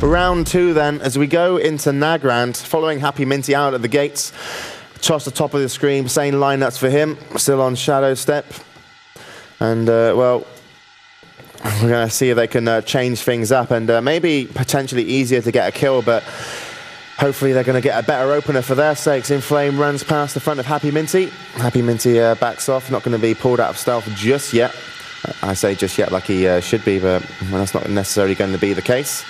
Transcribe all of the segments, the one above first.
round 2 then, as we go into Nagrand, following Happy Minty out at the gates. Toss the top of the screen, same lineups for him, still on Shadow Step. And, well, we're going to see if they can change things up, and maybe potentially easier to get a kill, but hopefully they're going to get a better opener for their sakes. Inflame runs past the front of Happy Minty. Happy Minty backs off, not going to be pulled out of stealth just yet. I say just yet like he should be, but that's not necessarily going to be the case.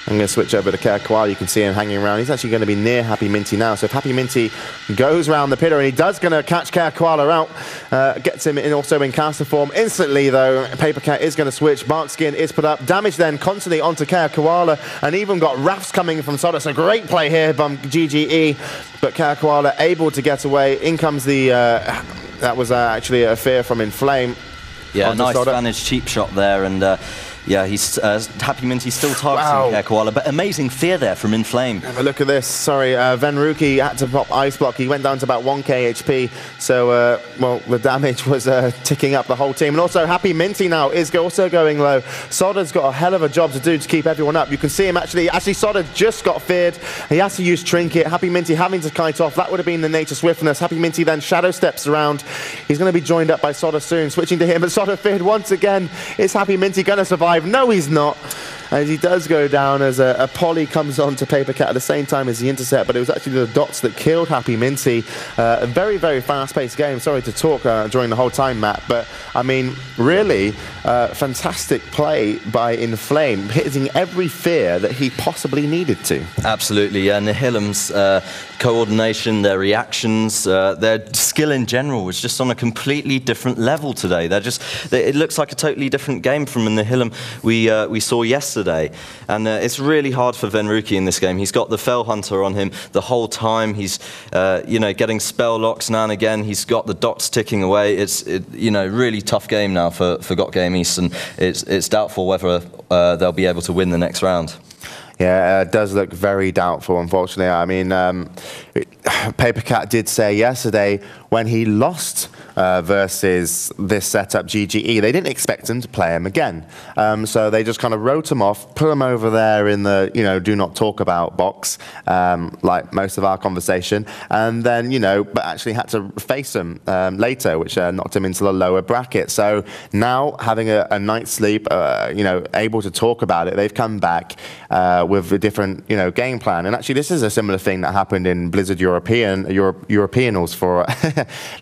I'm going to switch over to Koala. You can see him hanging around. He's actually going to be near Happy Minty now. So if Happy Minty goes around the pillar, and he does going to catch Koala out, gets him in also in caster form. Instantly, though, Paper Cat is going to switch. Bark Skin is put up. Damage then constantly onto Koala, and even got rafts coming from Soda. So great play here from GGE, but Koala able to get away. In comes the, that was actually a fear from Inflame. Yeah, nice Spanish cheap shot there, and yeah, he's Happy Minty still targeting Koala, but amazing fear there from Inflame. Have a look at this. Sorry, Venruki had to pop Ice Block. He went down to about 1k HP, so well, the damage was ticking up the whole team. And also Happy Minty now is also going low. Soda's got a hell of a job to do to keep everyone up. You can see him actually Soda just got feared. He has to use Trinket. Happy Minty having to kite off. That would have been the nature swiftness. Happy Minty then shadow steps around. He's going to be joined up by Soda soon. Switching to him, but Soda feared once again. Is Happy Minty going to survive? No, he's not. As he does go down, as a poly comes on to Paper Cat at the same time as the intercept, but it was actually the dots that killed Happy Minty. A very, very fast-paced game. Sorry to talk during the whole time, Matt, but I mean, really fantastic play by Inflame, hitting every fear that he possibly needed to. Absolutely, yeah. Nihilum's coordination, their reactions, their skill in general was just on a completely different level today. It looks like a totally different game from the Nihilum we saw yesterday. And it's really hard for Venruki in this game. He's got the Fell Hunter on him the whole time. He's you know, getting spell locks now and again. He's got the dots ticking away. It's you know, really tough game now for GotGame East, and it's doubtful whether they'll be able to win the next round. Yeah, it does look very doubtful, unfortunately. I mean, Paper Cat did say yesterday when he lost versus this setup GGE, they didn't expect him to play him again. So they just kind of wrote him off, put him over there in the, you know, do not talk about box, like most of our conversation, and then, you know, but actually had to face him later, which knocked him into the lower bracket. So now having a night's sleep, you know, able to talk about it, they've come back with a different, you know, game plan. And actually this is a similar thing that happened in Blizzard Europeanals for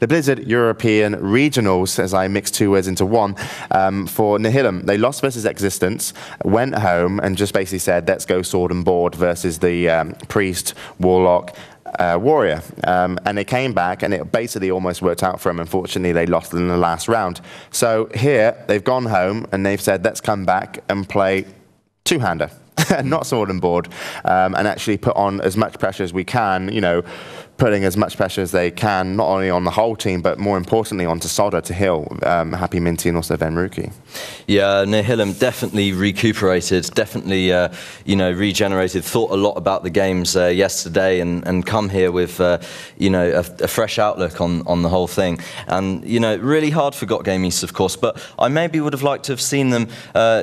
the Blizzard European Regionals, as I mixed two words into one, for Nihilum. They lost versus Existence, went home and just basically said, let's go sword and board versus the Priest, Warlock, Warrior. And they came back and it basically almost worked out for them. Unfortunately, they lost in the last round. So here, they've gone home and they've said, let's come back and play two-hander. Not sword and board, and actually put on as much pressure as we can, you know, putting as much pressure as they can, not only on the whole team, but more importantly onto Soda to heal Happy Minty and also Venruki. Yeah, Nihilum definitely recuperated, definitely, you know, regenerated, thought a lot about the games yesterday and come here with, you know, a fresh outlook on the whole thing. And, you know, really hard for GotGame East, of course, but I maybe would have liked to have seen them,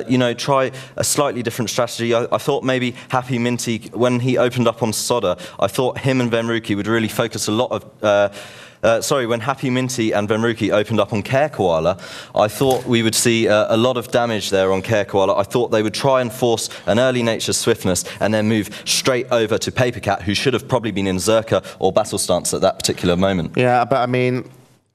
you know, try a slightly different strategy. I thought maybe Happy Minty, when he opened up on Soda, I thought him and Venruki would really focus a lot of sorry, when Happy Minty and Venruki opened up on Koala, I thought we would see a lot of damage there on Koala. I thought they would try and force an early nature swiftness and then move straight over to Paper Cat, who should have probably been in Zerka or Battle Stance at that particular moment. Yeah, but I mean,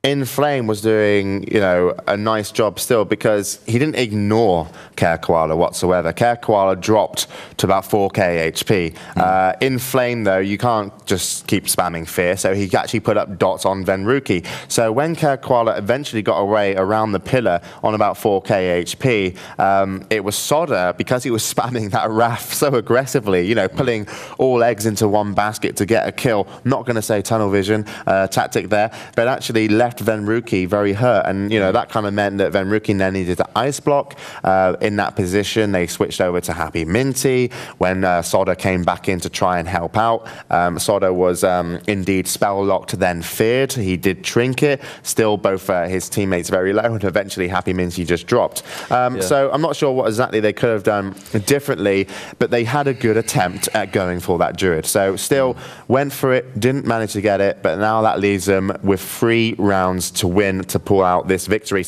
Inflame was doing, you know, a nice job still, because he didn't ignore Koala whatsoever. Koala dropped to about 4k HP. Inflame, though, you can't just keep spamming fear, so he actually put up dots on Venruki. So when Koala eventually got away around the pillar on about 4k HP, it was Soda, because he was spamming that Wrath so aggressively, you know, pulling all eggs into one basket to get a kill. Not going to say tunnel vision tactic there, but actually left left Venruki very hurt, and that kind of meant that Venruki then needed to ice block. In that position, they switched over to Happy Minty when Sodder came back in to try and help out. Sodder was indeed spell locked, then feared. He did trinket. Still, both his teammates very low, and eventually Happy Minty just dropped. So I'm not sure what exactly they could have done differently, but they had a good attempt at going for that Druid. So still went for it, didn't manage to get it, but now that leaves them with 3 rounds to win to pull out this victory.